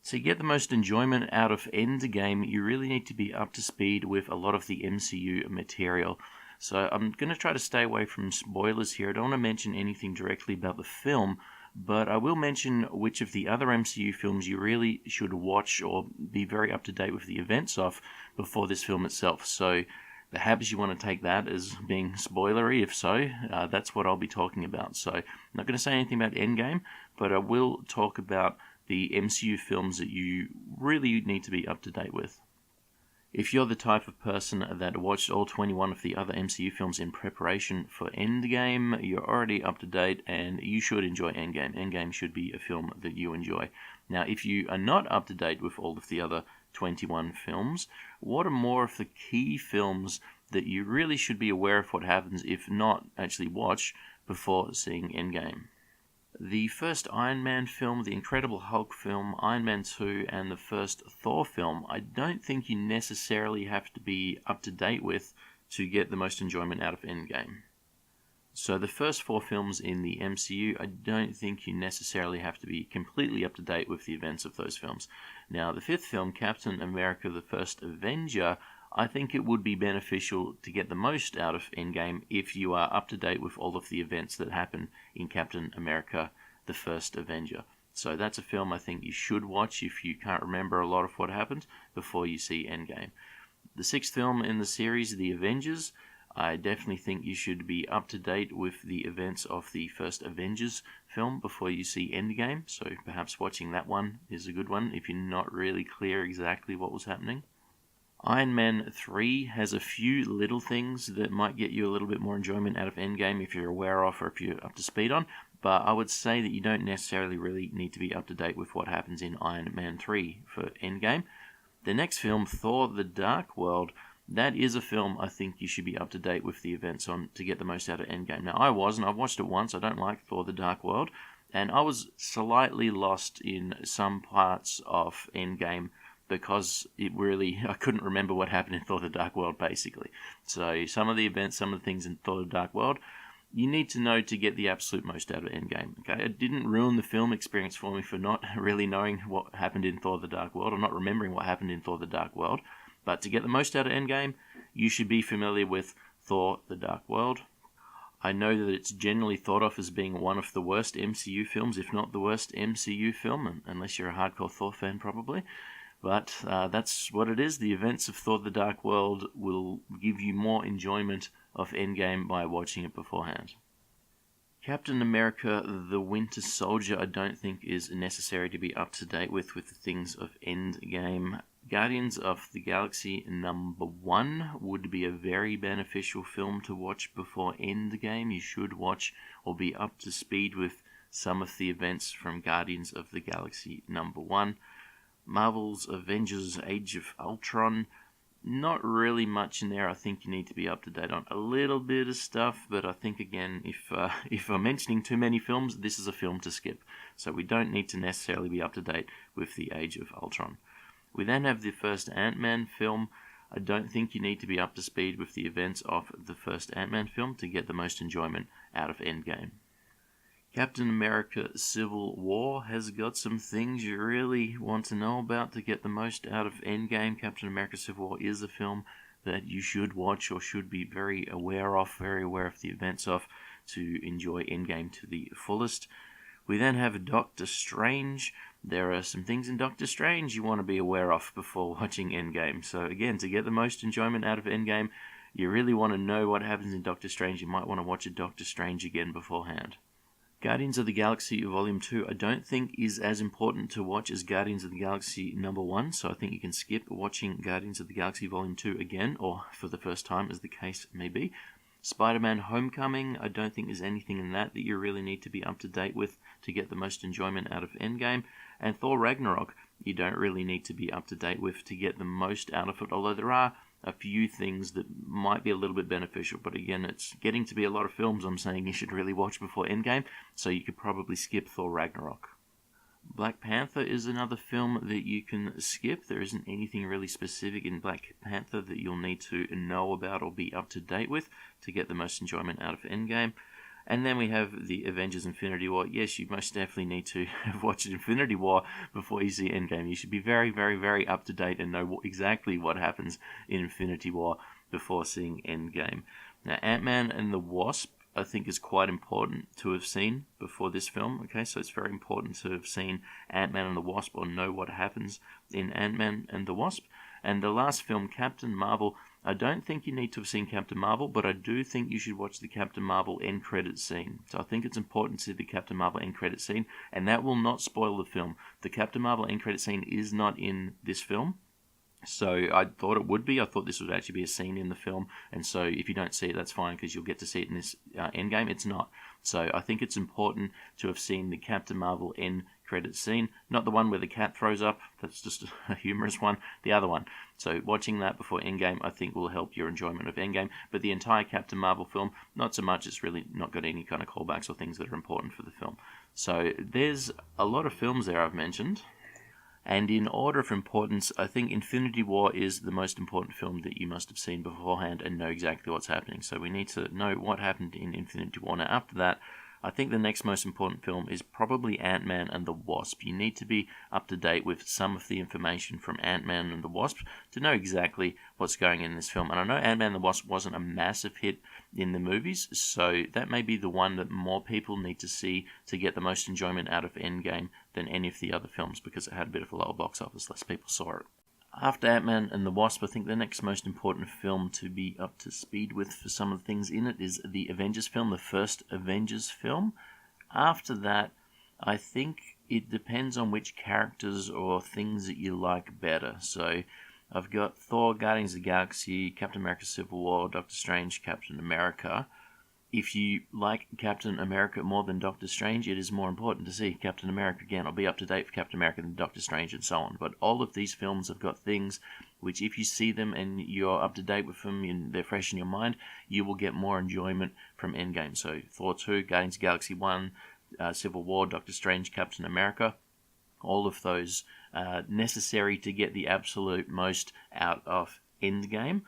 To get the most enjoyment out of Endgame, you really need to be up to speed with a lot of the MCU material. So I'm going to try to stay away from spoilers here. I don't want to mention anything directly about the film, but I will mention which of the other MCU films you really should watch or be very up to date with the events of before this film itself. So perhaps you want to take that as being spoilery. If so, that's what I'll be talking about. So I'm not going to say anything about Endgame, but I will talk about the MCU films that you really need to be up to date with. If you're the type of person that watched all 21 of the other MCU films in preparation for Endgame, you're already up to date and you should enjoy Endgame. Endgame should be a film that you enjoy. Now, if you are not up to date with all of the other 21 films, what are more of the key films that you really should be aware of what happens, if not actually watch, before seeing Endgame? The first Iron Man film, the Incredible Hulk film, Iron Man 2, and the first Thor film, I don't think you necessarily have to be up to date with to get the most enjoyment out of Endgame. So the first 4 films in the MCU, I don't think you necessarily have to be completely up to date with the events of those films. Now, the 5th film, Captain America the First Avenger, I think it would be beneficial to get the most out of Endgame if you are up to date with all of the events that happen in Captain America the First Avenger. So that's a film I think you should watch if you can't remember a lot of what happened before you see Endgame. The 6th film in the series, The Avengers, I definitely think you should be up to date with the events of the first Avengers film before you see Endgame, so perhaps watching that one is a good one if you're not really clear exactly what was happening. Iron Man 3 has a few little things that might get you a little bit more enjoyment out of Endgame if you're aware of or if you're up to speed on, but I would say that you don't necessarily really need to be up to date with what happens in Iron Man 3 for Endgame. The next film, Thor the Dark World, that is a film I think you should be up to date with the events on to get the most out of Endgame. Now, I wasn't. I've watched it once. I don't like Thor the Dark World, and I was slightly lost in some parts of Endgame because I couldn't remember what happened in Thor the Dark World, basically. So some of the events, some of the things in Thor the Dark World, you need to know to get the absolute most out of Endgame. Okay, it didn't ruin the film experience for me for not really knowing what happened in Thor the Dark World, or not remembering what happened in Thor the Dark World. But to get the most out of Endgame, you should be familiar with Thor the Dark World. I know that it's generally thought of as being one of the worst MCU films, if not the worst MCU film, unless you're a hardcore Thor fan probably. But that's what it is. The events of Thor the Dark World will give you more enjoyment of Endgame by watching it beforehand. Captain America the Winter Soldier I don't think is necessary to be up to date with the things of Endgame. Guardians of the Galaxy #1 would be a very beneficial film to watch before Endgame. You should watch or be up to speed with some of the events from Guardians of the Galaxy #1. Marvel's Avengers Age of Ultron, not really much in there. I think you need to be up to date on a little bit of stuff, but I think again, if I'm mentioning too many films, this is a film to skip. So we don't need to necessarily be up to date with the Age of Ultron. We then have the first Ant-Man film. I don't think you need to be up to speed with the events of the first Ant-Man film to get the most enjoyment out of Endgame. Captain America Civil War has got some things you really want to know about to get the most out of Endgame. Captain America Civil War is a film that you should watch or should be very aware of the events of, to enjoy Endgame to the fullest. We then have Doctor Strange. There are some things in Doctor Strange you want to be aware of before watching Endgame. So again, to get the most enjoyment out of Endgame, you really want to know what happens in Doctor Strange. You might want to watch a Doctor Strange again beforehand. Guardians of the Galaxy Volume 2 I don't think is as important to watch as Guardians of the Galaxy #1, so I think you can skip watching Guardians of the Galaxy Volume 2 again, or for the first time as the case may be. Spider-Man Homecoming, I don't think there's anything in that you really need to be up to date with to get the most enjoyment out of Endgame. And Thor Ragnarok, you don't really need to be up to date with to get the most out of it, although there are a few things that might be a little bit beneficial, but again, it's getting to be a lot of films I'm saying you should really watch before Endgame, so you could probably skip Thor Ragnarok. Black Panther is another film that you can skip. There isn't anything really specific in Black Panther that you'll need to know about or be up to date with to get the most enjoyment out of Endgame. And then we have the Avengers Infinity War. Yes, you most definitely need to have watched Infinity War before you see Endgame. You should be very, very, very up to date and know exactly what happens in Infinity War before seeing Endgame. Now, Ant-Man and the Wasp, I think, is quite important to have seen before this film. Okay, so it's very important to have seen Ant-Man and the Wasp or know what happens in Ant-Man and the Wasp. And the last film, Captain Marvel, I don't think you need to have seen Captain Marvel, but I do think you should watch the Captain Marvel end credit scene. So I think it's important to see the Captain Marvel end credit scene, and that will not spoil the film. The Captain Marvel end credit scene is not in this film. So I thought it would be. I thought this would actually be a scene in the film. And so if you don't see it, that's fine because you'll get to see it in this Endgame. It's not. So I think it's important to have seen the Captain Marvel end credit scene. Not the one where the cat throws up. That's just a humorous one. The other one. So watching that before Endgame, I think, will help your enjoyment of Endgame. But the entire Captain Marvel film, not so much. It's really not got any kind of callbacks or things that are important for the film. So there's a lot of films there I've mentioned. And in order of importance, I think Infinity War is the most important film that you must have seen beforehand and know exactly what's happening. So we need to know what happened in Infinity War. Now, after that, I think the next most important film is probably Ant-Man and the Wasp. You need to be up to date with some of the information from Ant-Man and the Wasp to know exactly what's going in this film. And I know Ant-Man and the Wasp wasn't a massive hit in the movies, so that may be the one that more people need to see to get the most enjoyment out of Endgame than any of the other films, because it had a bit of a lower box office, less people saw it. After Ant-Man and the Wasp, I think the next most important film to be up to speed with for some of the things in it is the Avengers film, the first Avengers film. After that, I think it depends on which characters or things that you like better. So I've got Thor, Guardians of the Galaxy, Captain America Civil War, Doctor Strange, Captain America. If you like Captain America more than Doctor Strange, it is more important to see Captain America again, or be up to date with Captain America than Doctor Strange, and so on. But all of these films have got things which, if you see them and you're up to date with them and they're fresh in your mind, you will get more enjoyment from Endgame. So Thor 2, Guardians of the Galaxy 1, Civil War, Doctor Strange, Captain America, all of those necessary to get the absolute most out of Endgame.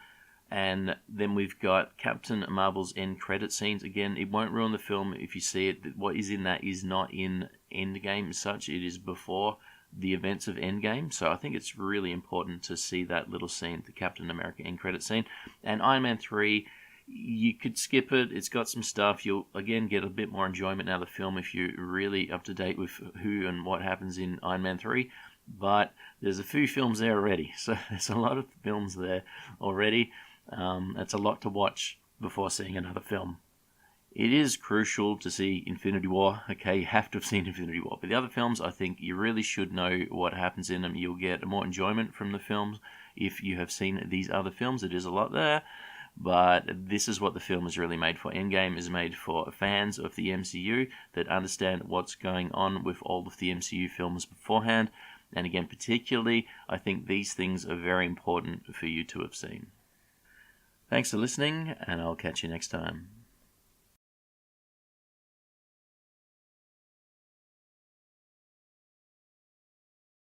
And then we've got Captain Marvel's end credit scenes. Again, it won't ruin the film if you see it. What is in that is not in Endgame as such. It is before the events of Endgame. So I think it's really important to see that little scene, the Captain America end credit scene. And Iron Man 3, you could skip it. It's got some stuff. You'll, again, get a bit more enjoyment out of the film if you're really up to date with who and what happens in Iron Man 3. But there's a few films there already. So there's a lot of films there already. It's a lot to watch before seeing another film. It is crucial to see Infinity War. Okay, you have to have seen Infinity War. But the other films, I think you really should know what happens in them. You'll get more enjoyment from the films if you have seen these other films. It is a lot there. But this is what the film is really made for. Endgame is made for fans of the MCU that understand what's going on with all of the MCU films beforehand. And again, particularly, I think these things are very important for you to have seen. Thanks for listening, and I'll catch you next time.